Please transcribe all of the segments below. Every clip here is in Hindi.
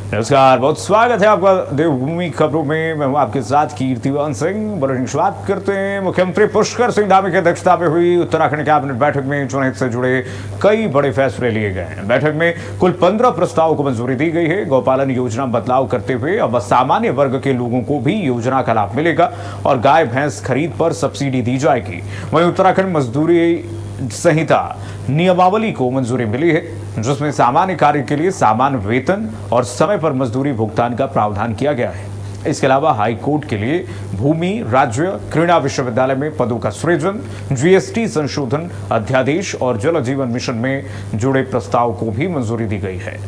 नमस्कार, बहुत स्वागत है आपका देवभूमि खबरों में। मैं हूं आपके साथ कीर्तिवान सिंह। बुलेटिन शुरुआत करते हैं। मुख्यमंत्री पुष्कर सिंह धामी की अध्यक्षता में हुई उत्तराखंड कैबिनेट बैठक में जनहित से जुड़े कई बड़े फैसले लिए गए हैं। बैठक में कुल 15 प्रस्तावों को मंजूरी दी गई है। गौपालन योजना बदलाव करते हुए अब सामान्य वर्ग के लोगों को भी योजना का लाभ मिलेगा और गाय भैंस खरीद पर सब्सिडी दी जाएगी। वहीं उत्तराखंड मजदूरी संहिता नियमावली को मंजूरी मिली है, जिसमें सामान्य कार्य के लिए सामान्य वेतन और समय पर मजदूरी भुगतान का प्रावधान किया गया है। इसके अलावा हाई कोर्ट के लिए भूमि, राज्य, क्रीड़ा विश्वविद्यालय में पदों का सृजन, जीएसटी संशोधन अध्यादेश और जल जीवन मिशन में जुड़े प्रस्ताव को भी मंजूरी दी गई है।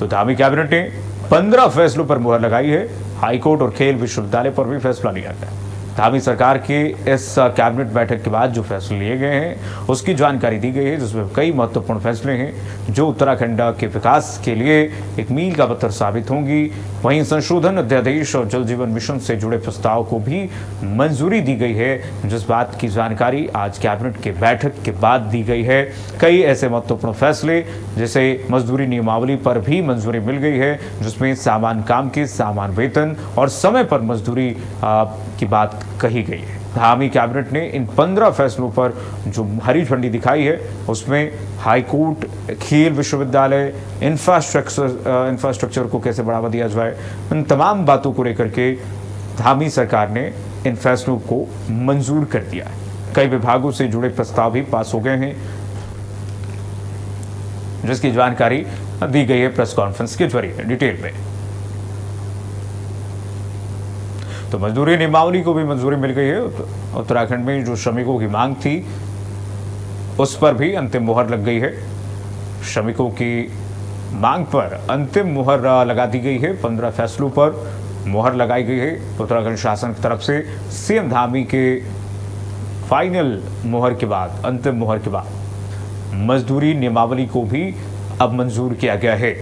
तो धामी कैबिनेट ने 15 फैसलों पर मुहर लगाई है। हाईकोर्ट और खेल विश्वविद्यालय पर भी फैसला लिया गया। धामी सरकार की इस कैबिनेट बैठक के बाद जो फैसले लिए गए हैं उसकी जानकारी दी गई है, जिसमें कई महत्वपूर्ण फैसले हैं जो उत्तराखंड के विकास के लिए एक मील का पत्थर साबित होंगी। वहीं संशोधन अध्यादेश और जल जीवन मिशन से जुड़े प्रस्ताव को भी मंजूरी दी गई है, जिस बात की जानकारी आज कैबिनेट के बैठक के बाद दी गई है। कई ऐसे महत्वपूर्ण फैसले जैसे मजदूरी नियमावली पर भी मंजूरी मिल गई है, जिसमें सामान्य काम के समान वेतन और समय पर मजदूरी की बात कही गई है। धामी कैबिनेट ने इन 15 फैसलों पर जो हरी झंडी दिखाई है उसमें हाई कोर्ट, खेल विश्वविद्यालय, इंफ्रास्ट्रक्चर को कैसे बढ़ावा दिया जाए, इन तमाम बातों को लेकर के धामी सरकार ने इन फैसलों को मंजूर कर दिया है। कई विभागों से जुड़े प्रस्ताव भी पास हो गए हैं, जिसकी जानकारी दी गई है प्रेस कॉन्फ्रेंस के जरिए डिटेल में। तो मजदूरी नियमावली को भी मंजूरी मिल गई है। उत्तराखंड में जो श्रमिकों की मांग थी उस पर भी अंतिम मुहर लग गई है। श्रमिकों की मांग पर अंतिम मुहर लगा दी गई है। 15 फैसलों पर मुहर लगाई गई है उत्तराखंड शासन की तरफ से। सीएम धामी के फाइनल मुहर के बाद, अंतिम मुहर के बाद मजदूरी नियमावली को भी अब मंजूर किया गया है।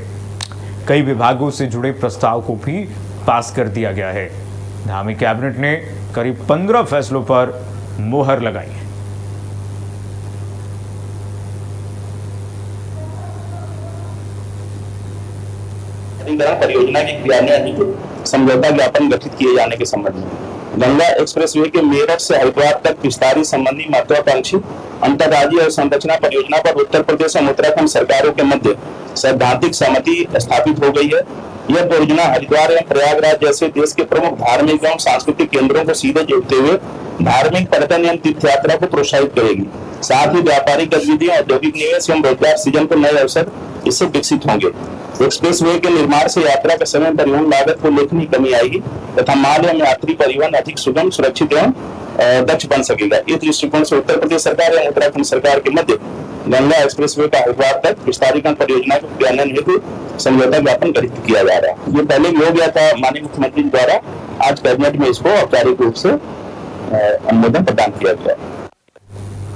कई विभागों से जुड़े प्रस्ताव को भी पास कर दिया गया है। धामी कैबिनेट ने करीब 15 फैसलों पर मुहर लगाई है। परियोजना के क्रियान्वयन हेतु समझौता ज्ञापन गठित किए जाने के संबंध में गंगा एक्सप्रेसवे के मेरठ से हरिद्वार तक विस्तारित संबंधी महत्वाकांक्षी अंतर्राज्यीय अवसंरचना परियोजना पर उत्तर प्रदेश और उत्तराखंड सरकारों के मध्य सैद्धांतिक सहमति स्थापित हो गई है। यह परियोजना हरिद्वार एवं प्रयागराज जैसे देश के प्रमुख धार्मिक एवं सांस्कृतिक केंद्रों को सीधे जोड़ते हुए धार्मिक पर्यटन एवं तीर्थ यात्रा को प्रोत्साहित करेगी। साथ ही व्यापारिक गतिविधियों, औद्योगिक निवेश एवं रोजगार सृजन को नए अवसर इससे विकसित होंगे। एक्सप्रेसवे के निर्माण से यात्रा के समय परिवहन लागत को उल्लेखनीय कमी आएगी तथा माल एवं यात्री परिवहन अधिक सुगम, सुरक्षित एवं दक्ष बन सकेगा। इस दृष्टिकोण से उत्तर प्रदेश सरकार एवं उत्तराखंड सरकार के मध्य गंगा एक्सप्रेसवे का हरिद्वार तक विस्तारीकरण परियोजना के क्रियान्वयन हेतु समझौता ज्ञापन गठित किया जा रहा है। ये पहले भी हो गया था माननीय मुख्यमंत्री द्वारा। आज कैबिनेट में इसको औपचारिक रूप से अनुमोदन प्रदान किया गया।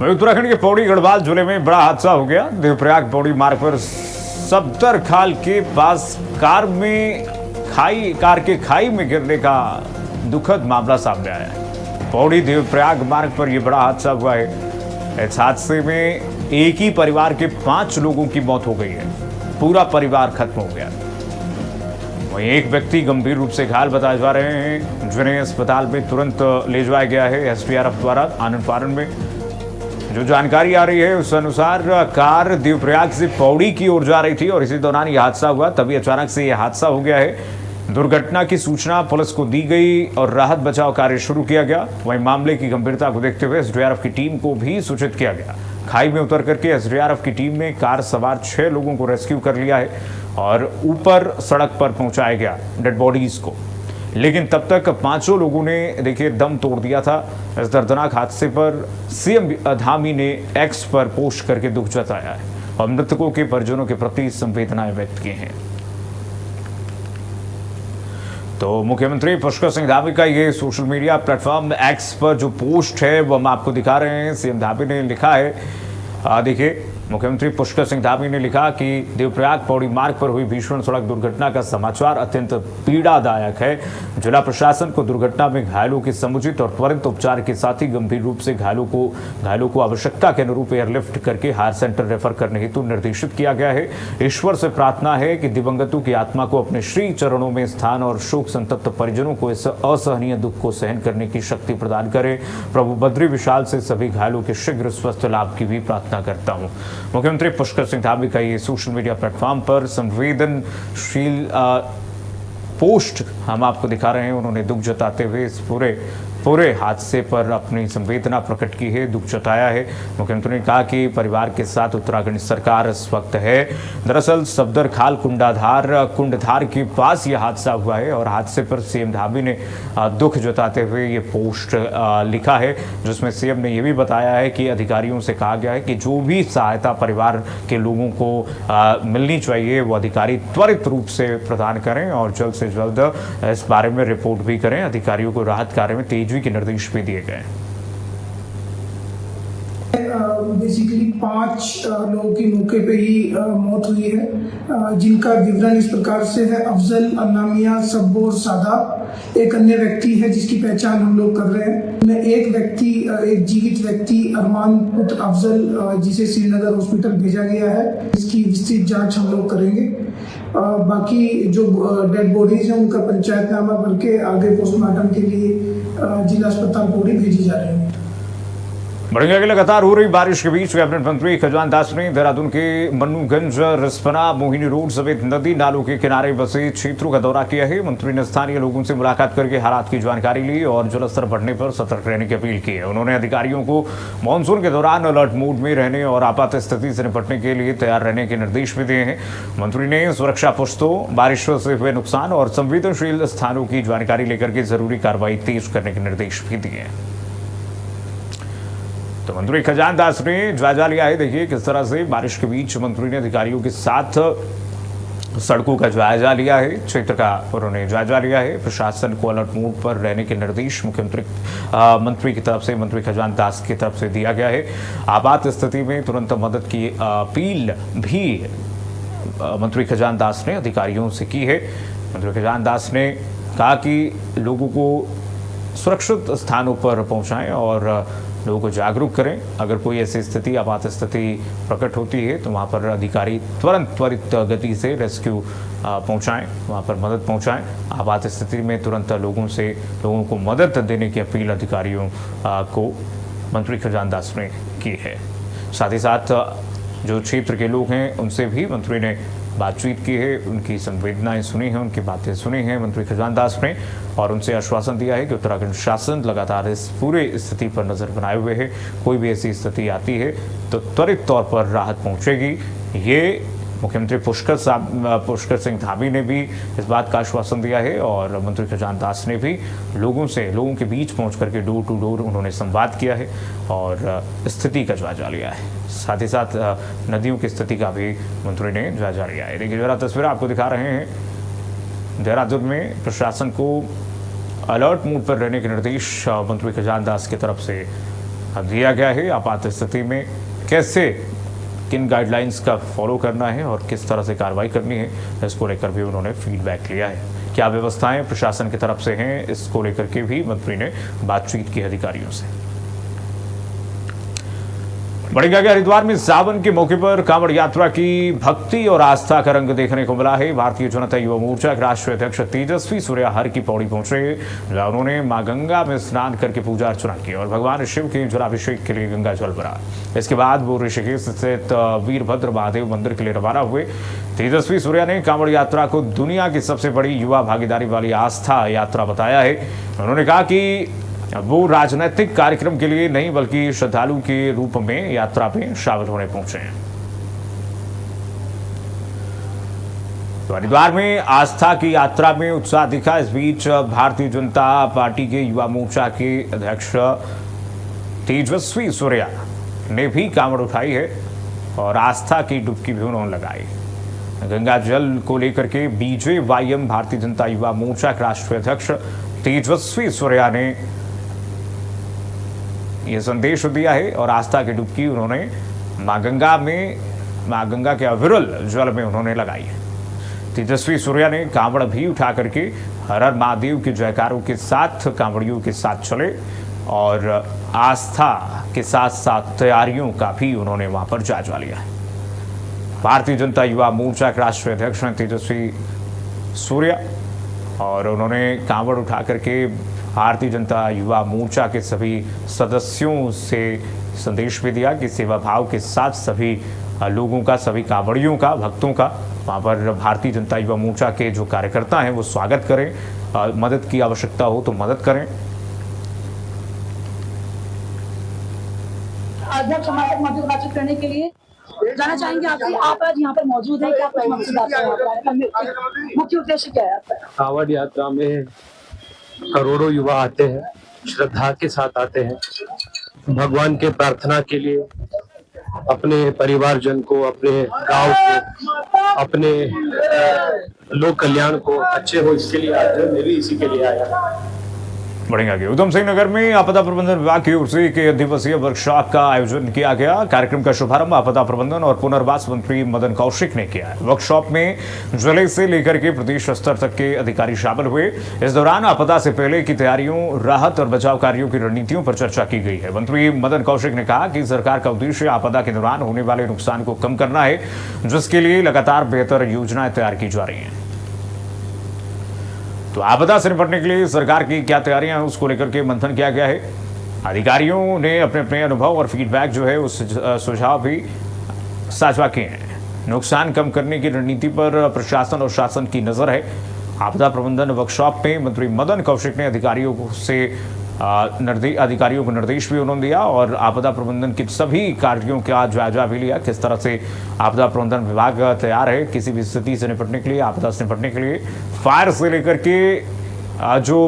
उत्तराखंड के पौड़ी गढ़वाल जिले में बड़ा हादसा हो गया। देवप्रयाग पौड़ी मार्ग पर सब्तर खाल के पास कार के खाई में गिरने का दुखद मामला सामने आया है। पौड़ी देवप्रयाग मार्ग पर यह बड़ा हादसा हुआ है। इस हादसे में एक ही परिवार के 5 लोगों की मौत हो गई है। पूरा परिवार खत्म हो गया। वहीं एक व्यक्ति गंभीर रूप से घायल बताए जा रहे हैं, जिन्हें अस्पताल में तुरंत ले जाया गया है एसडीआरएफ द्वारा आनंद फानन में। जो जानकारी आ रही है उस अनुसार कार देवप्रयाग से पौड़ी की ओर जा रही थी और इसी दौरान यह हादसा हुआ। तभी अचानक से यह हादसा हो गया है। दुर्घटना की सूचना पुलिस को दी गई और राहत बचाव कार्य शुरू किया गया। वहीं मामले की गंभीरता को देखते हुए एसडीआरएफ की टीम को भी सूचित किया गया। खाई में उतर करके एसडीआरएफ की टीम ने कार सवार 6 लोगों को रेस्क्यू कर लिया है और ऊपर सड़क पर पहुंचाया गया डेड बॉडीज को। लेकिन तब तक 5 लोगों ने देखिए दम तोड़ दिया था। इस दर्दनाक हादसे पर सीएम धामी ने एक्स पर पोस्ट करके दुख जताया है और मृतकों के परिजनों के प्रति संवेदनाएं व्यक्त की हैं। तो मुख्यमंत्री पुष्कर सिंह धामी का ये सोशल मीडिया प्लेटफॉर्म एक्स पर जो पोस्ट है वो हम आपको दिखा रहे हैं। सीएम धामी ने लिखा है, देखिए, मुख्यमंत्री पुष्कर सिंह धामी ने लिखा कि देवप्रयाग पौड़ी मार्ग पर हुई भीषण सड़क दुर्घटना का समाचार अत्यंत पीड़ादायक है। जिला प्रशासन को दुर्घटना में घायलों के समुचित और त्वरित उपचार के साथ ही गंभीर रूप से घायलों को आवश्यकता के अनुरूप एयरलिफ्ट करके हायर सेंटर रेफर करने हेतु निर्देशित किया गया है। ईश्वर से प्रार्थना है कि दिवंगतों की आत्मा को अपने श्री चरणों में स्थान और शोक संतप्त परिजनों को इस असहनीय दुख को सहन करने की शक्ति प्रदान करे। प्रभु बद्री विशाल से सभी घायलों के शीघ्र स्वस्थ लाभ की भी प्रार्थना करता हूँ। मुख्यमंत्री पुष्कर सिंह धामी का ये सोशल मीडिया प्लेटफॉर्म पर संवेदनशील पोस्ट हम आपको दिखा रहे हैं। उन्होंने दुख जताते हुए इस पूरे हादसे पर अपनी संवेदना प्रकट की है, दुख जताया है। मुख्यमंत्री ने कहा कि परिवार के साथ उत्तराखंड सरकार इस वक्त है। दरअसल सफदर खाल कुंडधार के पास यह हादसा हुआ है और हादसे पर सीएम धामी ने दुख जताते हुए ये पोस्ट लिखा है, जिसमें सीएम ने यह भी बताया है कि अधिकारियों से कहा गया है कि जो भी सहायता परिवार के लोगों को मिलनी चाहिए वो अधिकारी त्वरित रूप से प्रदान करें और जल्द से जल्द इस बारे में रिपोर्ट भी करें। अधिकारियों को राहत कार्य में तेजी के निर्देश भी दिए गए। बेसिकली 5 लोगों की मौके पे ही मौत हुई है, जिनका विवरण इस प्रकार से है। अफजल, अन्नामिया, सब्बोर, सादा। एक अन्य व्यक्ति है जिसकी पहचान हम लोग कर रहे हैं। एक जीवित व्यक्ति अरमान पुत्र अफजल, जिसे श्रीनगर हॉस्पिटल भेजा गया है। इसकी विस्तृत जांच हम लोग करेंगे। बाकी जो डेड बॉडीज हैं उनका पंचायतनामा भर के आगे पोस्टमार्टम के लिए जिला अस्पताल पौड़ी भेजी जा रही है। बढ़िया की लगातार हो रही बारिश के बीच कैबिनेट मंत्री खजान दास ने देहरादून के मन्नूगंज, रिस्पना, मोहिनी रोड समेत नदी नालों के किनारे बसे क्षेत्रों का दौरा किया है। मंत्री ने स्थानीय लोगों से मुलाकात करके हालात की जानकारी ली और जलस्तर बढ़ने पर सतर्क रहने की अपील की है। उन्होंने अधिकारियों को मानसून के दौरान अलर्ट मोड में रहने और आपात स्थिति से निपटने के लिए तैयार रहने के निर्देश भी दिए हैं। मंत्री ने सुरक्षा पुस्तों, बारिश से हुए नुकसान और संवेदनशील स्थानों की जानकारी लेकर के जरूरी कार्रवाई तेज करने के निर्देश भी दिए हैं। तो मंत्री खजान दास ने जायजा लिया है। देखिए किस तरह से बारिश के बीच मंत्री ने अधिकारियों के साथ सड़कों का जायजा लिया है, क्षेत्र का उन्होंने जायजा लिया है। प्रशासन को अलर्ट मोड पर रहने के निर्देश मंत्री की तरफ से, मंत्री खजान दास की तरफ से दिया गया है। आपात स्थिति में तुरंत मदद की अपील भी मंत्री खजान दास ने अधिकारियों से की है। मंत्री खजान दास ने कहा कि लोगों को सुरक्षित स्थानों पर पहुंचाएं और लोगों को जागरूक करें। अगर कोई ऐसी स्थिति, आपात स्थिति प्रकट होती है तो वहाँ पर अधिकारी त्वरित गति से रेस्क्यू पहुँचाएं, वहाँ पर मदद पहुँचाएं। आपात स्थिति में तुरंत लोगों को मदद देने की अपील अधिकारियों को मंत्री खजान दास ने की है। साथ ही साथ जो क्षेत्र के लोग हैं उनसे भी मंत्री ने बातचीत की है, उनकी संवेदनाएं सुनी हैं, उनकी बातें सुनी हैं मंत्री खजान दास ने, और उनसे आश्वासन दिया है कि उत्तराखंड शासन लगातार इस पूरे स्थिति पर नजर बनाए हुए है। कोई भी ऐसी स्थिति आती है तो त्वरित तौर पर राहत पहुंचेगी। ये मुख्यमंत्री पुष्कर सिंह धामी ने भी इस बात का आश्वासन दिया है और मंत्री खजान दास ने भी लोगों के बीच पहुंच करके डोर टू डोर उन्होंने संवाद किया है और स्थिति का जायजा लिया है। साथ ही साथ नदियों की स्थिति का भी मंत्री ने जायजा लिया है। देखिए जरा तस्वीर आपको दिखा रहे हैं। देहरादून में प्रशासन को अलर्ट मोड पर रहने के निर्देश मंत्री खजान दास की तरफ से दिया गया है। आपात स्थिति में कैसे, किन गाइडलाइंस का फॉलो करना है और किस तरह से कार्रवाई करनी है, इसको लेकर भी उन्होंने फीडबैक लिया है। क्या व्यवस्थाएं प्रशासन की तरफ से हैं, इसको लेकर के भी मंत्री ने बातचीत की अधिकारियों से। बढ़ेगा कि हरिद्वार में सावन के मौके पर कांवड़ यात्रा की भक्ति और आस्था का रंग देखने को मिला है। भारतीय जनता युवा मोर्चा के राष्ट्रीय अध्यक्ष तेजस्वी सूर्या हर की पौड़ी पहुंचे, जहां उन्होंने मां गंगा में स्नान करके पूजा अर्चना की और भगवान शिव के जलाभिषेक के लिए गंगा जल भरा। इसके बाद वो ऋषिकेश स्थित वीरभद्र महादेव मंदिर के लिए रवाना हुए। तेजस्वी सूर्या ने कांवड़ यात्रा को दुनिया की सबसे बड़ी युवा भागीदारी वाली आस्था यात्रा बताया है। उन्होंने कहा कि वो राजनीतिक कार्यक्रम के लिए नहीं बल्कि श्रद्धालु के रूप में यात्रा में शामिल होने पहुंचे हैं। तो हरिद्वार में आस्था की यात्रा में उत्साह दिखा। इस बीच भारतीय जनता पार्टी के युवा मोर्चा के अध्यक्ष तेजस्वी सूर्या ने भी कांवड़ उठाई है और आस्था की डुबकी भी उन्होंने लगाई। गंगा जल को लेकर के BJYM भारतीय जनता युवा मोर्चा के राष्ट्रीय अध्यक्ष तेजस्वी सूर्या ने यह संदेश दिया है और आस्था की डुबकी उन्होंने मां गंगा के अविरल जल में उन्होंने लगाई है। तेजस्वी सूर्या ने कांवड़ भी उठा करके हर हर महादेव के जयकारों के साथ कांवड़ियों के साथ चले और आस्था के साथ साथ तैयारियों का भी उन्होंने वहां पर जायजा लिया। भारतीय जनता युवा मोर्चा के राष्ट्रीय अध्यक्ष हैं तेजस्वी सूर्या और उन्होंने कांवड़ उठा करके भारतीय जनता युवा मोर्चा के सभी सदस्यों से संदेश भी दिया कि सेवा भाव के साथ सभी लोगों का, सभी कांवड़ियों का, भक्तों का वहाँ पर भारतीय जनता युवा मोर्चा के जो कार्यकर्ता हैं वो स्वागत करें, मदद की आवश्यकता हो तो मदद करें। अध्यक्ष हमारे तक मौजूद बातचीत करने के लिए जाना चाहेंगे आपसे। आप आज यहाँ पर मौजूद हैं, क्या कुछ मकसद आपका है? मुख्य उद्देश्य क्या है आपका? कांवड़ यात्रा में करोड़ों युवा आते हैं, श्रद्धा के साथ आते हैं, भगवान के प्रार्थना के लिए, अपने परिवारजन को, अपने गांव को, अपने लोक कल्याण को अच्छे हो, इसके लिए आज मैं भी इसी के लिए आया। बढ़ेंगे आगे। उधम सिंह नगर में आपदा प्रबंधन विभाग की ओर से एक दिवसीय वर्कशॉप का आयोजन किया गया। कार्यक्रम का शुभारंभ आपदा प्रबंधन और पुनर्वास मंत्री मदन कौशिक ने किया। वर्कशॉप में जिले से लेकर के प्रदेश स्तर तक के अधिकारी शामिल हुए। इस दौरान आपदा से पहले की तैयारियों, राहत और बचाव कार्यों की रणनीतियों पर चर्चा की गई है। मंत्री मदन कौशिक ने कहा कि सरकार का उद्देश्य आपदा के दौरान होने वाले नुकसान को कम करना है, जिसके लिए लगातार बेहतर योजनाएं तैयार की जा रही हैं। तो आपदा से निपटने के लिए सरकार की क्या तैयारियां हैं, उसको लेकर के मंथन किया गया है। अधिकारियों ने अपने अपने अनुभव और फीडबैक जो है उस सुझाव भी साझा किए हैं। नुकसान कम करने की रणनीति पर प्रशासन और शासन की नजर है। आपदा प्रबंधन वर्कशॉप में मंत्री मदन कौशिक ने अधिकारियों को निर्देश भी उन्होंने दिया और आपदा प्रबंधन के सभी कार्यों का जायजा भी लिया। किस तरह से आपदा प्रबंधन विभाग तैयार है किसी भी स्थिति से निपटने के लिए, आपदा से निपटने के लिए, फायर से लेकर के जो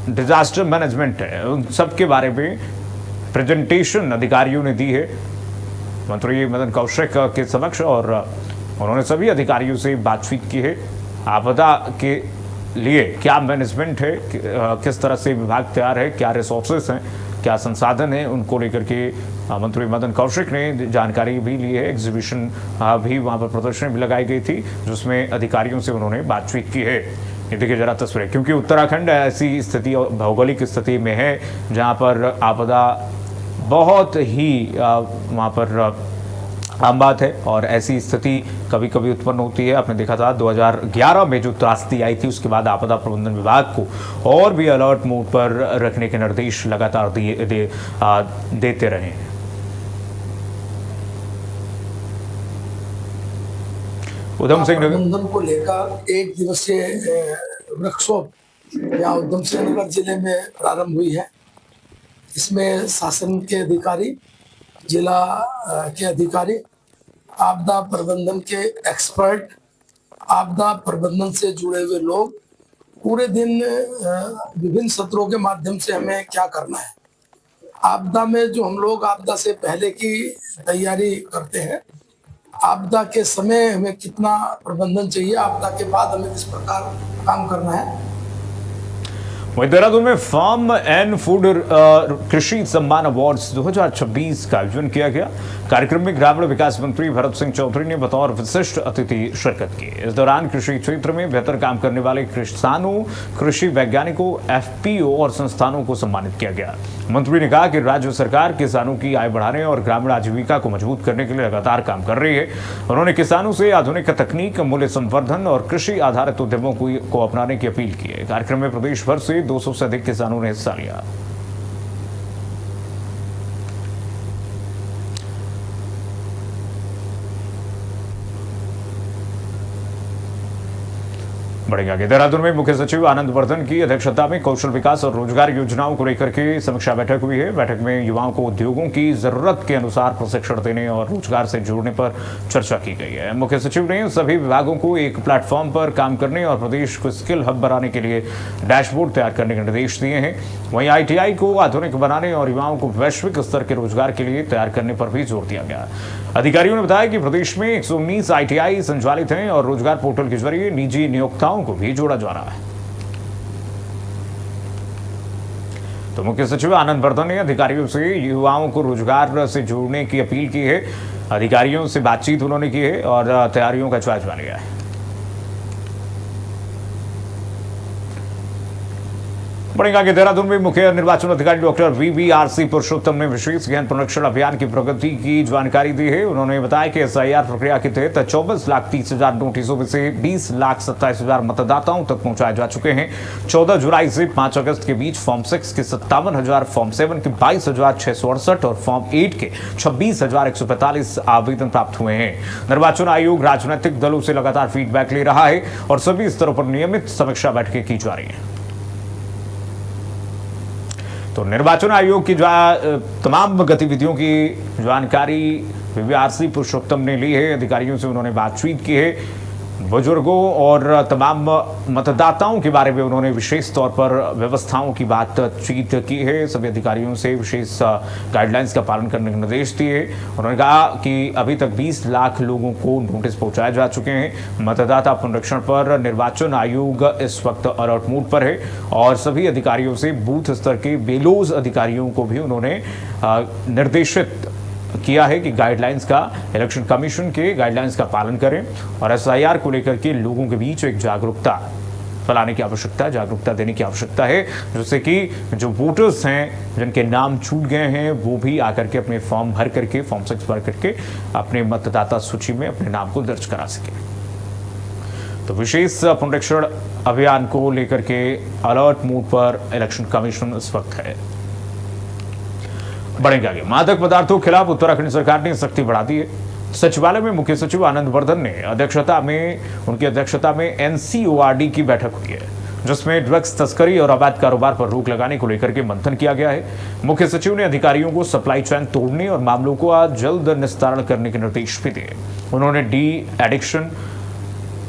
डिजास्टर मैनेजमेंट है उन सब के बारे में प्रेजेंटेशन अधिकारियों ने दी है मंत्री मदन कौशिक के समक्ष और उन्होंने सभी अधिकारियों से बातचीत की है। आपदा के लिए क्या मैनेजमेंट है, किस तरह से विभाग तैयार है, क्या रिसोर्सेस हैं, क्या संसाधन है, उनको लेकर के मंत्री मदन कौशिक ने जानकारी भी ली है। एग्जीबिशन भी वहां पर प्रदर्शनी भी लगाई गई थी जिसमें अधिकारियों से उन्होंने बातचीत की है। ये देखिए जरा तस्वीरें, क्योंकि उत्तराखंड ऐसी स्थिति, भौगोलिक स्थिति में है जहाँ पर आपदा बहुत ही वहाँ पर आम बात है और ऐसी स्थिति कभी कभी उत्पन्न होती है। आपने देखा था 2011 में जो त्रासदी आई थी उसके बाद आपदा प्रबंधन विभाग को और भी अलर्ट मोड पर रखने के निर्देश लगातार देते रहे हैं। उधम सिंह प्रबंधन को लेकर एक दिवसीय वर्कशॉप यहाँ उधम सिंह नगर जिले में प्रारंभ हुई है। इसमें शासन के अधिकारी, जिला के अधिकारी, आपदा प्रबंधन के एक्सपर्ट, आपदा प्रबंधन से जुड़े हुए लोग पूरे दिन विभिन्न सत्रों के माध्यम से हमें क्या करना है, आपदा में जो हम लोग आपदा से पहले की तैयारी करते हैं, आपदा के समय हमें कितना प्रबंधन चाहिए, आपदा के बाद हमें किस प्रकार काम करना है। वहीं देहरादून में फार्म एंड फूड कृषि सम्मान अवार्ड्स 2026 का आयोजन किया गया। कार्यक्रम में ग्रामीण विकास मंत्री भरत सिंह चौधरी ने बतौर विशिष्ट अतिथि शिरकत की। इस दौरान कृषि क्षेत्र में बेहतर काम करने वाले किसानों, कृषि वैज्ञानिकों, एफपीओ और संस्थानों को सम्मानित किया गया। मंत्री ने कहा कि राज्य सरकार किसानों की आय बढ़ाने और ग्रामीण आजीविका को मजबूत करने के लिए लगातार काम कर रही है। उन्होंने किसानों से आधुनिक तकनीक, मूल्य संवर्धन और कृषि आधारित उद्यमों को अपनाने की अपील की है। कार्यक्रम में प्रदेश भर से 200 से अधिक किसानों ने हिस्सा लिया। बढ़ेगा आगे। देहरादून में मुख्य सचिव आनंद वर्धन की अध्यक्षता में कौशल विकास और रोजगार योजनाओं को लेकर के समीक्षा बैठक हुई है। बैठक में युवाओं को उद्योगों की जरूरत के अनुसार प्रशिक्षण देने और रोजगार से जोड़ने पर चर्चा की गई है। मुख्य सचिव ने सभी विभागों को एक प्लेटफॉर्म पर काम करने और प्रदेश को स्किल हब बनाने के लिए डैशबोर्ड तैयार करने के निर्देश दिए हैं। वहीं ITI को आधुनिक बनाने और युवाओं को वैश्विक स्तर के रोजगार के लिए तैयार करने पर भी जोर दिया गया। अधिकारियों ने बताया कि प्रदेश में 119 ITI संचालित हैं और रोजगार पोर्टल के जरिए निजी नियोक्ताओं को भी जोड़ा जा रहा है। तो मुख्य सचिव आनंद वर्धन ने अधिकारियों से युवाओं को रोजगार से जोड़ने की अपील की है। अधिकारियों से बातचीत उन्होंने की है और तैयारियों का जायजा लिया है। बढ़ेगा कि देहरादून में मुख्य निर्वाचन अधिकारी डॉक्टर VVRC पुरुषोत्तम ने विशेष गहन पुनरीक्षण अभियान की प्रगति की जानकारी दी है। उन्होंने बताया कि SIR प्रक्रिया के तहत 24,30,000 नोटिसों में से 20,27,000 मतदाताओं तक पहुंचाए जा चुके हैं। 14 जुलाई से 5 अगस्त के बीच फॉर्म 6 के 57,000, फॉर्म 7 के 22,668 और फॉर्म 8 के 26,145 आवेदन प्राप्त हुए हैं। निर्वाचन आयोग राजनीतिक दलों से लगातार फीडबैक ले रहा है और सभी स्तरों पर नियमित समीक्षा बैठकें की जा रही हैं। तो निर्वाचन आयोग की तमाम गतिविधियों की जानकारी VVRC पुरुषोत्तम ने ली है। अधिकारियों से उन्होंने बातचीत की है। बुजुर्गों और तमाम मतदाताओं के बारे में उन्होंने विशेष तौर पर व्यवस्थाओं की बातचीत की है। सभी अधिकारियों से विशेष गाइडलाइंस का पालन करने के निर्देश दिए। उन्होंने कहा कि अभी तक 20 लाख लोगों को नोटिस पहुंचाए जा चुके हैं। मतदाता पुनरीक्षण पर निर्वाचन आयोग इस वक्त अलर्ट मोड पर है और सभी अधिकारियों से बूथ स्तर के बेलोज अधिकारियों को भी उन्होंने निर्देशित किया है कि गाइडलाइंस का, इलेक्शन कमीशन के गाइडलाइंस का पालन करें और SIR को लेकर के लोगों के बीच एक जागरूकता फैलाने की आवश्यकता है, जागरूकता देने की आवश्यकता है, जिससे कि जो वोटर्स हैं जिनके नाम छूट गए हैं वो भी आकर के अपने फॉर्म भर करके, फॉर्म 6 भर करके अपने मतदाता सूची में अपने नाम को दर्ज करा सके। तो विशेष पुनरीक्षण अभियान को लेकर के अलर्ट मोड पर इलेक्शन कमीशन इस वक्त है। बढ़ेंगे आगे। मादक पदार्थों के खिलाफ उत्तराखंड सरकार ने सख्ती बढ़ा दी है। सचिवालय में मुख्य सचिव आनंद वर्धन ने उनकी अध्यक्षता में NCORD की बैठक हुई है, जिसमें ड्रग्स तस्करी और अवैध कारोबार पर रोक लगाने को लेकर के मंथन किया गया है। मुख्य सचिव ने अधिकारियों को सप्लाई चेन तोड़ने और मामलों को जल्द निस्तारण करने के निर्देश भी दिए। उन्होंने डी एडिक्शन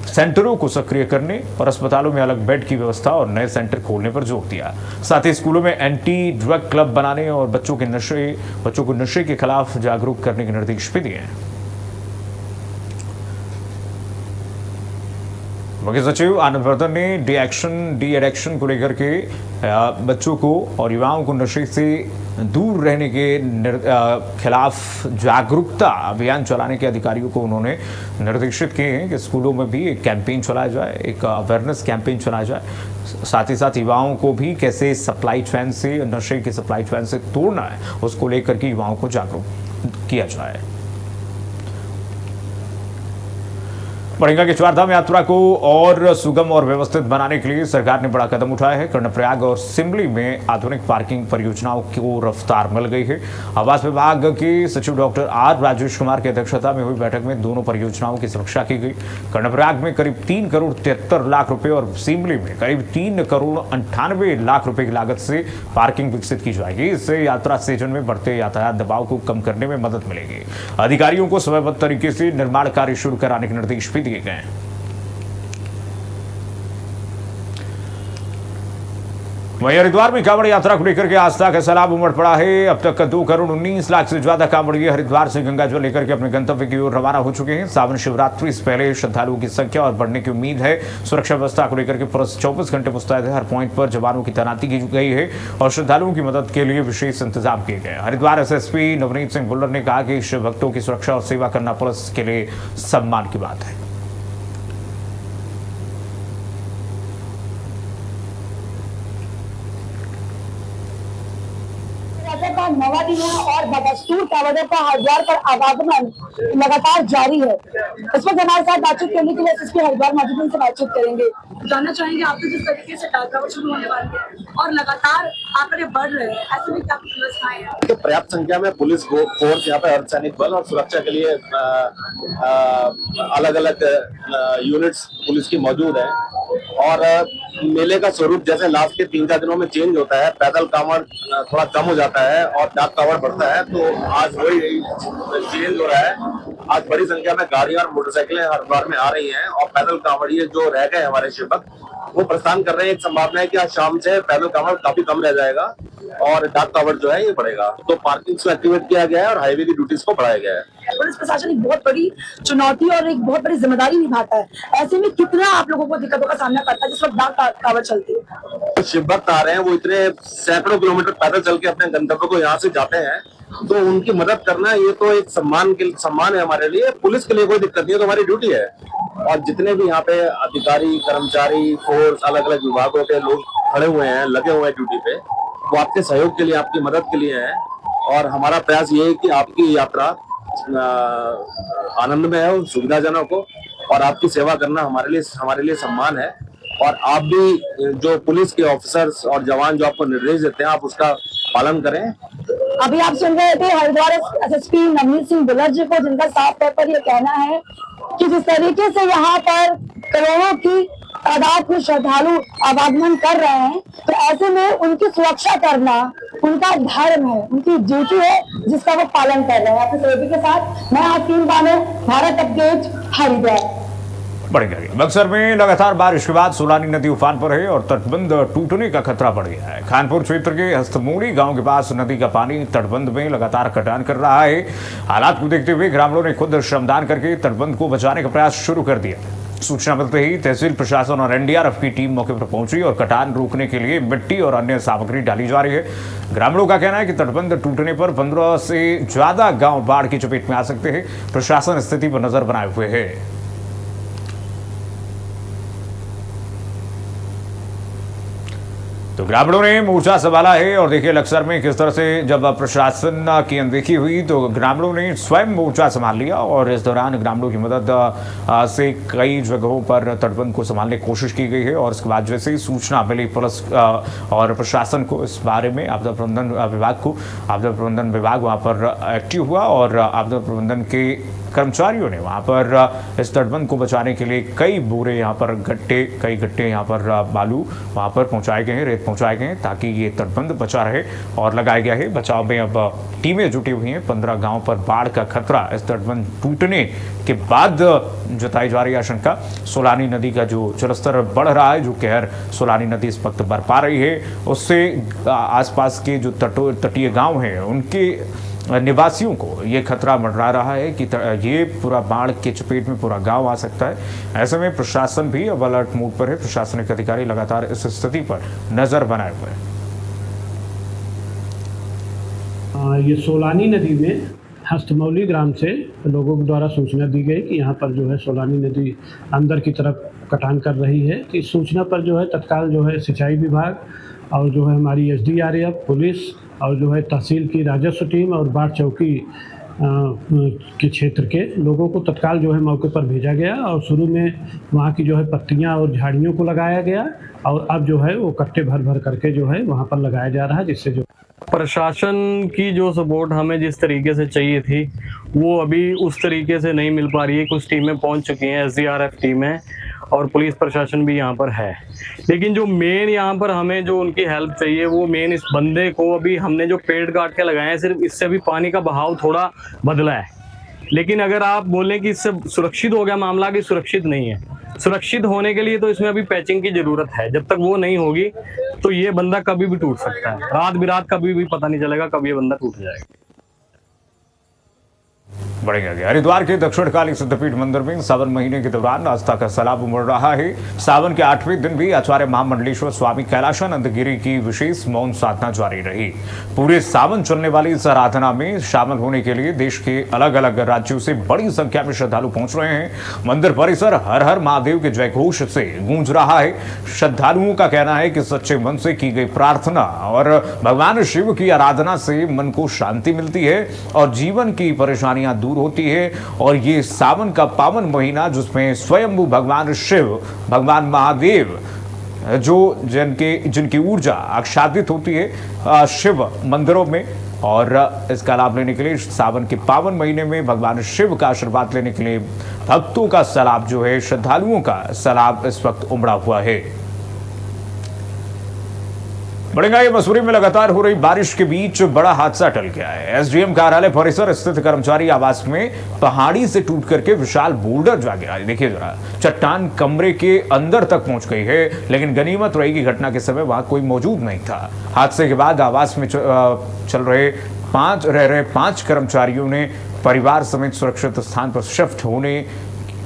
सेंटरों को सक्रिय करने और अस्पतालों में अलग बेड की व्यवस्था और नए सेंटर खोलने पर जोर दिया। साथ ही स्कूलों में एंटी ड्रग क्लब बनाने और बच्चों को नशे के खिलाफ जागरूक करने के निर्देश भी दिए हैं। मुख्य सचिव आनंद वर्धन ने डी एडिक्शन को लेकर के बच्चों को और युवाओं को नशे से दूर रहने के खिलाफ जागरूकता अभियान चलाने के अधिकारियों को उन्होंने निर्देशित किए हैं कि स्कूलों में भी एक कैंपेन चलाया जाए, एक अवेयरनेस कैंपेन चलाया जाए। साथ ही साथ युवाओं को भी कैसे सप्लाई चेन से, नशे की सप्लाई चेन से तोड़ना है, उसको लेकर के युवाओं को जागरूक किया जाए। बढ़ेगा कि चारधाम यात्रा को और सुगम और व्यवस्थित बनाने के लिए सरकार ने बड़ा कदम उठाया है। कर्णप्रयाग और सिमली में आधुनिक पार्किंग परियोजनाओं को रफ्तार मिल गई है। आवास विभाग के सचिव डॉक्टर R राजेश कुमार की अध्यक्षता में हुई बैठक में दोनों परियोजनाओं की समीक्षा की गई। कर्णप्रयाग में करीब 3 करोड़ 73 लाख रुपए और सिमली में करीब 3 करोड़ 98 लाख रुपए की लागत से पार्किंग विकसित की जाएगी। इससे यात्रा सीजन में बढ़ते यातायात दबाव को कम करने में मदद मिलेगी। अधिकारियों को समयबद्ध तरीके से निर्माण कार्य शुरू कराने के निर्देश भी दिए गए हैं। वहीं हरिद्वार में कांवड़ यात्रा को लेकर के आस्था का सैलाब उमड़ पड़ा है। अब तक 2 करोड़ 19 लाख से ज्यादा कांवड़िए हरिद्वार से गंगा जल लेकर के अपने गंतव्य की ओर रवाना हो चुके हैं। सावन शिवरात्रि से पहले श्रद्धालुओं की संख्या और बढ़ने की उम्मीद है। सुरक्षा व्यवस्था को लेकर के पुलिस 24 घंटे मुस्तैद है। हर पॉइंट पर जवानों की तैनाती की गई है और श्रद्धालुओं की मदद के लिए विशेष इंतजाम किए गए। हरिद्वार SSP नवनीत सिंह बुल्लर ने कहा कि शिव भक्तों की सुरक्षा और सेवा करना पुलिस के लिए सम्मान की बात है। का नवा दिन है और बदस्तूर कांवड़ियों का हरिद्वार पर आवागमन लगातार जारी है। इस वक्त हमारे साथ बातचीत करने के लिए SSP हरिद्वार मौजूद से बातचीत करेंगे। जानना चाहेंगे आपको जिस तरीके से कांवड़ शुरू होने वाली है और लगातार आंकड़े बढ़ रहे हैं, ऐसे में क्या कुछ व्यवस्थाएं हैं? पर्याप्त संख्या में पुलिस फोर्स यहाँ पे अर्धसैनिक बल और सुरक्षा के लिए अलग अलग यूनिट्स पुलिस की मौजूद है। और मेले का स्वरूप जैसे लास्ट के 3-4 दिनों में चेंज होता है, पैदल कांवड़ थोड़ा कम हो जाता है और डाक कांवड़ बढ़ता है, तो आज वही चेंज हो रहा है। आज बड़ी संख्या में गाड़ियां और मोटरसाइकिलें हरिद्वार में आ रही हैं और पैदल कांवड़िए जो रह गए हमारे शिवभक्त वो प्रस्थान कर रहे हैं। एक संभावना है कि आज शाम से पैदल कांवड़ काफी कम रह जाएगा और डाक कांवड़ जो है ये बढ़ेगा। तो पार्किंग को एक्टिवेट किया गया है और हाईवे की ड्यूटीज को बढ़ाया गया है। पुलिस प्रशासन एक बहुत बड़ी चुनौती और एक बहुत बड़ी जिम्मेदारी निभाता है। ऐसे में कितना आप लोगों को दिक्कतों का सामना करता है जिस वक्त डाक कांवड़ चलती है? तो शिवभक्त आ रहे हैं, वो इतने सैकड़ों किलोमीटर पैदल चल के अपने गंतव्य को यहाँ से जाते हैं, तो उनकी मदद करना ये तो एक सम्मान है हमारे लिए। पुलिस के लिए कोई दिक्कत नहीं है, तो हमारी ड्यूटी है। और जितने भी यहाँ पे अधिकारी, कर्मचारी, फोर्स, अलग अलग विभागों के लोग खड़े हुए हैं, लगे हुए हैं ड्यूटी पे, वो आपके सहयोग के लिए, आपकी मदद के लिए है। और हमारा प्रयास ये है कि आपकी यात्रा आनंदमय हो, सुविधाजनक हो और आपकी सेवा करना हमारे लिए सम्मान है। और आप भी जो पुलिस के ऑफिसर्स और जवान जो आपको निर्देश देते हैं, आप उसका पालन करें। अभी आप सुन रहे थे हरिद्वार एसएसपी नवनीत सिंह बुलर जी को, जिनका साफ तौर पर यह कहना है कि जिस तरीके से यहाँ पर करोड़ों की तादाद में श्रद्धालु आवागमन कर रहे हैं, तो ऐसे में उनकी सुरक्षा करना उनका धर्म है, उनकी ड्यूटी है, जिसका वो पालन कर रहे हैं। अपने सहयोगी के साथ मैं आसीम बानो, भारत अपडेट, हरिद्वार। बढ़ेगा। बक्सर में लगातार बारिश के बाद सोलानी नदी उफान पर है और तटबंध टूटने का खतरा बढ़ गया है। खानपुर क्षेत्र के हस्तमोड़ी गांव के पास नदी का पानी तटबंध में लगातार कटान कर रहा है। हालात को देखते हुए ग्रामीणों ने खुद श्रमदान करके तटबंध को बचाने का प्रयास शुरू कर दिया। सूचना मिलते ही तहसील प्रशासन और एनडीआरएफ की टीम मौके पर पहुंची और कटान रोकने के लिए मिट्टी और अन्य सामग्री डाली जा रही है। ग्रामीणों का कहना है कि तटबंध टूटने पर 15 से ज्यादा गांव बाढ़ की चपेट में आ सकते हैं। प्रशासन स्थिति पर नजर बनाए हुए है। तो ग्रामीणों ने मोर्चा संभाला है और देखिए लक्सर में किस तरह से जब प्रशासन की अनदेखी हुई तो ग्रामीणों ने स्वयं मोर्चा संभाल लिया और इस दौरान ग्रामीणों की मदद से कई जगहों पर तटबंध को संभालने की कोशिश की गई है। और इसके बाद जैसे ही सूचना मिली पुलिस और प्रशासन को इस बारे में आपदा प्रबंधन विभाग वहाँ पर एक्टिव हुआ और आपदा प्रबंधन के कर्मचारियों ने वहाँ पर इस तटबंध को बचाने के लिए कई बोरे यहाँ पर कई गट्टे यहाँ पर बालू वहाँ पर पहुँचाए गए हैं, रेत पहुँचाए गए हैं ताकि ये तटबंध बचा रहे और लगाया गया है। बचाव में अब टीमें जुटी हुई हैं। 15 गांव पर बाढ़ का खतरा इस तटबंध टूटने के बाद जताई जा रही आशंका। सोलानी नदी का जो जलस्तर बढ़ रहा है, जो कहर सोलानी नदी इस वक्त बरपा रही है, उससे आसपास के जो तटीय गाँव हैं उनके निवासियों को ये खतरा मंडरा रहा है कि ये पूरा बाढ़ के चपेट में पूरा गांव आ सकता है। ऐसे में प्रशासन भी अब अलर्ट मोड पर है। प्रशासनिक अधिकारी लगातार इस स्थिति पर नजर बनाए हुए हैं। ये सोलानी नदी में हस्तमौली ग्राम से लोगों के द्वारा सूचना दी गई कि यहाँ पर जो है सोलानी नदी अंदर की तरफ कटान कर रही है। तो इस सूचना पर जो है तत्काल जो है सिंचाई विभाग और जो है हमारी एसडीआरएफ, पुलिस और जो है तहसील की राजस्व टीम और बाढ़ चौकी के क्षेत्र के लोगों को तत्काल जो है मौके पर भेजा गया और शुरू में वहाँ की जो है पत्तियाँ और झाड़ियों को लगाया गया और अब जो है वो कट्टे भर भर करके जो है वहाँ पर लगाया जा रहा है, जिससे जो प्रशासन की जो सपोर्ट हमें जिस तरीके से चाहिए थी वो अभी उस तरीके से नहीं मिल पा रही है। कुछ टीमें पहुंच चुकी हैं, एसडीआरएफ टीम है और पुलिस प्रशासन भी यहाँ पर है, लेकिन जो मेन यहाँ पर हमें जो उनकी हेल्प चाहिए वो मेन इस बंदे को अभी हमने जो पेड़ काट के लगाए हैं, सिर्फ इससे भी पानी का बहाव थोड़ा बदला है। लेकिन अगर आप बोलें कि इससे सुरक्षित हो गया मामला, कि सुरक्षित नहीं है। सुरक्षित होने के लिए तो इसमें अभी पैचिंग की जरूरत है। जब तक वो नहीं होगी तो ये बंदा कभी भी टूट सकता है। रात बिरात कभी भी पता नहीं चलेगा कब ये बंदा टूट जाएगा। बढ़ेंगे। हरिद्वार के दक्षिणकाली सिद्धपीठ मंदिर में सावन महीने के दौरान आस्था का सैलाब उमड़ रहा है। सावन के 8वें दिन भी आचार्य महामंडलेश्वर स्वामी कैलाशानंद गिरी की विशेष मौन साधना जारी रही। पूरे सावन चलने वाली इस आराधना में शामिल होने के लिए देश के अलग अलग राज्यों से बड़ी संख्या में श्रद्धालु पहुंच रहे हैं। मंदिर परिसर हर हर महादेव के जयघोष से गूंज रहा है। श्रद्धालुओं का कहना है कि सच्चे मन से की गई प्रार्थना और भगवान शिव की आराधना से मन को शांति मिलती है और जीवन की परेशानियां दूर होती है। और ये सावन का पावन महीना जिसमें स्वयंभू भगवान शिव, भगवान महादेव जो जिनकी ऊर्जा आच्छादित होती है शिव मंदिरों में, और इसका लाभ लेने के लिए सावन के पावन महीने में भगवान शिव का आशीर्वाद लेने के लिए भक्तों का सैलाब जो है, श्रद्धालुओं का सैलाब इस वक्त उमड़ा हुआ है। बढ़ेगा ये मसूरी में लगातार हो रही बारिश के बीच बड़ा हादसा टल गया है। एसडीएम कार्यालय परिसर स्थित कर्मचारी आवास में पहाड़ी से टूट करके विशाल बोल्डर जा गिरा। देखिए जरा, चट्टान कमरे के अंदर तक पहुंच गई है, लेकिन गनीमत रही कि घटना के समय वहां कोई मौजूद नहीं था। हादसे के बाद आवास में रह रहे 5 कर्मचारियों ने परिवार समेत सुरक्षित स्थान पर शिफ्ट होने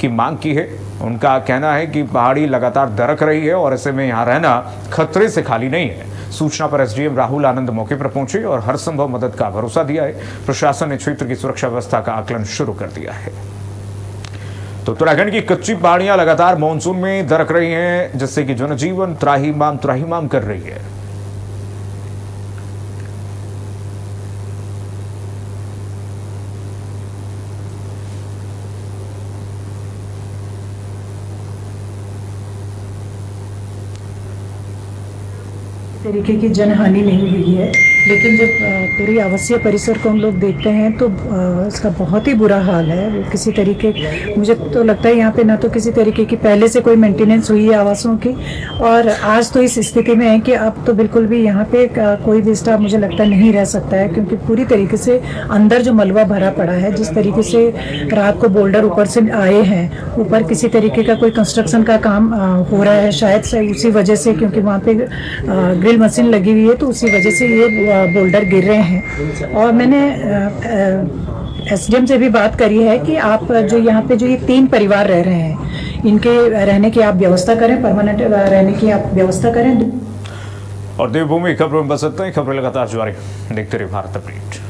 की मांग की है। उनका कहना है कि पहाड़ी लगातार दरक रही है और ऐसे में यहाँ रहना खतरे से खाली नहीं है। सूचना पर एसडीएम राहुल आनंद मौके पर पहुंचे और हर संभव मदद का भरोसा दिया है। प्रशासन ने क्षेत्र की सुरक्षा व्यवस्था का आकलन शुरू कर दिया है। तो उत्तराखंड की कच्ची पहाड़ियां लगातार मानसून में दरक रही हैं, जिससे कि जनजीवन त्राहिमाम कर रही है। तरीके की जनहानि नहीं हुई है, लेकिन जब पूरी आवासीय परिसर को हम लोग देखते हैं तो इसका बहुत ही बुरा हाल है। वो किसी तरीके, मुझे तो लगता है यहाँ पे ना तो किसी तरीके की पहले से कोई मेंटेनेंस हुई है आवासों की, और आज तो इस स्थिति में है कि अब तो बिल्कुल भी यहाँ पे कोई भी स्टाफ मुझे लगता नहीं रह सकता है, क्योंकि पूरी तरीके से अंदर जो मलबा भरा पड़ा है, जिस तरीके से रात को बोल्डर ऊपर से आए हैं, ऊपर किसी तरीके का कोई कंस्ट्रक्शन का काम हो रहा है शायद से, उसी वजह से, क्योंकि वहाँ पे ग्रिल मशीन लगी हुई है तो उसी वजह से ये बोल्डर गिर रहे हैं। और मैंने एसडीएम से भी बात करी है कि आप जो यहाँ पे जो ये 3 परिवार रह रहे हैं, इनके रहने की आप व्यवस्था करें, परमानेंट रहने की आप व्यवस्था करें। और देवभूमि खबरों में बस इतना ही। खबरें लगातार जारी, देखते रहिए भारत अपडेट।